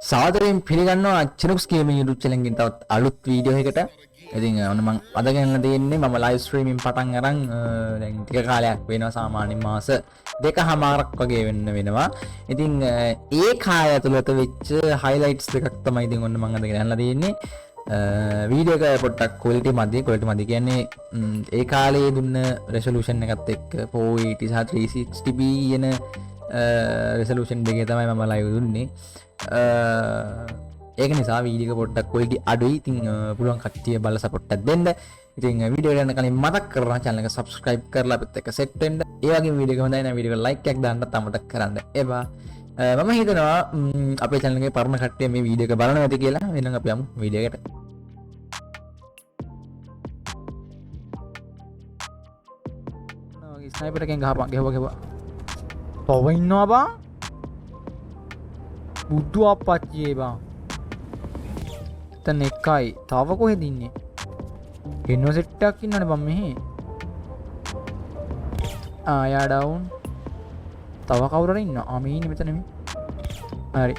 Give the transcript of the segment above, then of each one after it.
සාදරයෙන් පිළිගන්නවා චිනුක්ස් gaming YouTube channel එකකින් තවත් අලුත් වීඩියෝ එකකට. ඉතින් ඔන්න මම අද ගෙනල්ලා තියෙන්නේ මම live streaming පටන් අරන් දැන් ටික කාලයක් වෙනවා සාමාන්‍යයෙන් මාස දෙකමාරක් වගේ වෙනවා. ඉතින් ඒ කාලය ඇතුළත වෙච්ච highlights දෙකක් තමයි ඉතින් ඔන්න මම අද ගෙනල්ලා තියෙන්නේ. වීඩියෝ එක පොඩ්ඩක් quality මදි කියන්නේ ඒ කාලේ දුන්න resolution එකත් එක්ක 480 සහ 360p යන resolution දෙකේ තමයි මම live දුන්නේ. ඒක නිසා වීඩියෝ එක පොඩ්ඩක් quality අඩුයි. ඉතින් පුළුවන් කට්ටිය බලලා support එකක් දෙන්න. ඉතින් වීඩියෝ එක යන කලින් මතක් කරලා channel එක subscribe කරලා අපිත් එක්ක set වෙන්න. ඒ වගේම වීඩියෝ එක හොඳයි නම් වීඩියෝ එක like එකක් දාන්න අමතක කරන්න එපා. මම හිතනවා අපේ channel එකේ පරණ කට්ටිය මේ වීඩියෝ එක බලනවා ඇති කියලා. එහෙනම් අපි යමු වීඩියෝ එකට. ස්නයිපර් එකෙන් ගහපන්. තව ඉන්නවා බං. බුදු අපච්චියේ බං. එතන එකයි. තව කොහෙද ඉන්නේ? ඉන්නෝ සෙට් එකක් ඉන්නවනේ බං මෙහි. යා ඩවුන්. තව කවුරු හරි ඉන්නවා. මේ ඉන්නේ මෙතන මේ. හරි.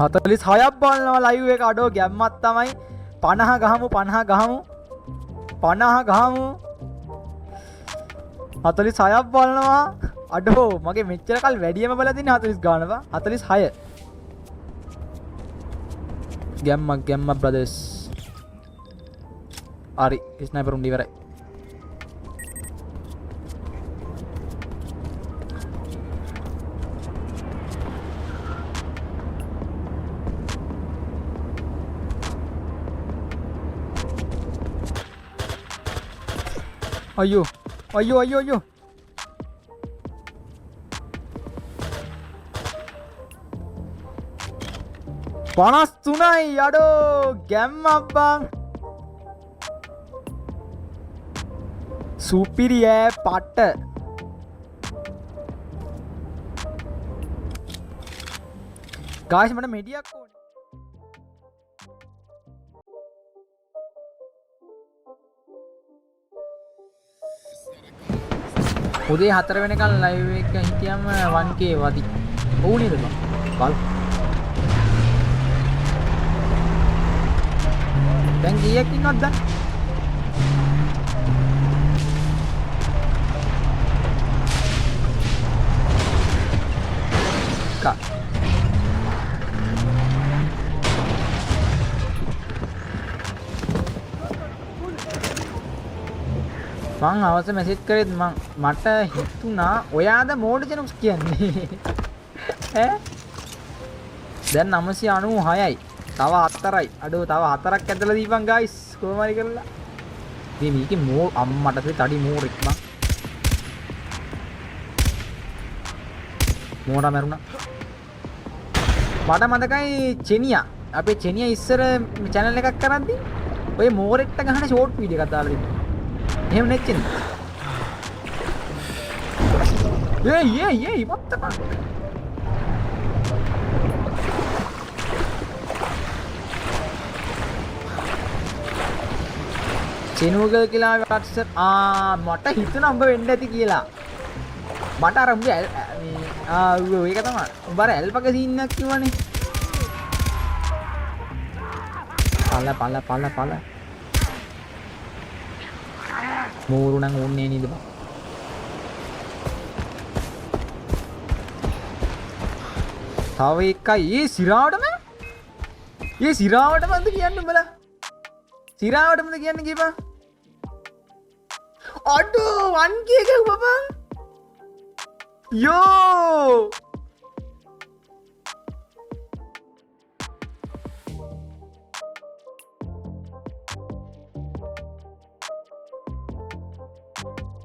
46ක් බලනවා ලයිව් එක අඩෝ ගැම්මක් තමයි. 50 ගහමු 46ක් බලනවා අඩෝ මගේ මෙච්චර කල් වැඩියම බලලා තින්නේ 40 ගාන බා 46 ගැම්ම බ්‍රදර්ස් හරි ස්නයිපර් උන් ඉවරයි අයියෝ 53යි අඩෝ ගැම්මක් බං සුපිරියෑ පට්ට ගායිස් මට මෙඩියක් ඕනේ උදේ 4 වෙනකන් ලයිව් එක හිටියම 1k වදි. ඔව් නේද බං? බල. දැන් කීයක් ඉන්නවද දැන්? කා. මං අවශ්‍ය මැසේජ් කරේත් මට හිතුණා ඔයාද මෝඩ් ජනුක්ස් කියන්නේ ඈ දැන් 996යි තව 4යි අඩෝ තව 4ක් ඇදලා දීපන් ගයිස් කොහොම හරි කරලා ඉතින් මේකේ මෝ අම්මට තඩි මෝරෙක් මං මෝඩා මරුණා මට මතකයි චෙනියා අපේ චෙනියා ඉස්සර channel එකක් කරද්දි ඔය මෝරෙක්ට ගහන ෂෝට් වීඩියෝ එකක් දාලා තිබුණා එහෙම නැච්චෙන what the fuck චිනුගල් කියලා වක්සර් මට හිතුණා උඹ වෙන්න ඇති කියලා මට අර උඹ ඒක තමයි උඹ අර ඇල්පක සීන් එකක් කිව්වනේ පල මෝරු නම් ඕන්නේ නේද බං තව එකයි සිරාවටමද කියන්නේ උඹලා සිරාවටමද කියන්නේ කීපා අඩෝ 1k එක බබා යෝ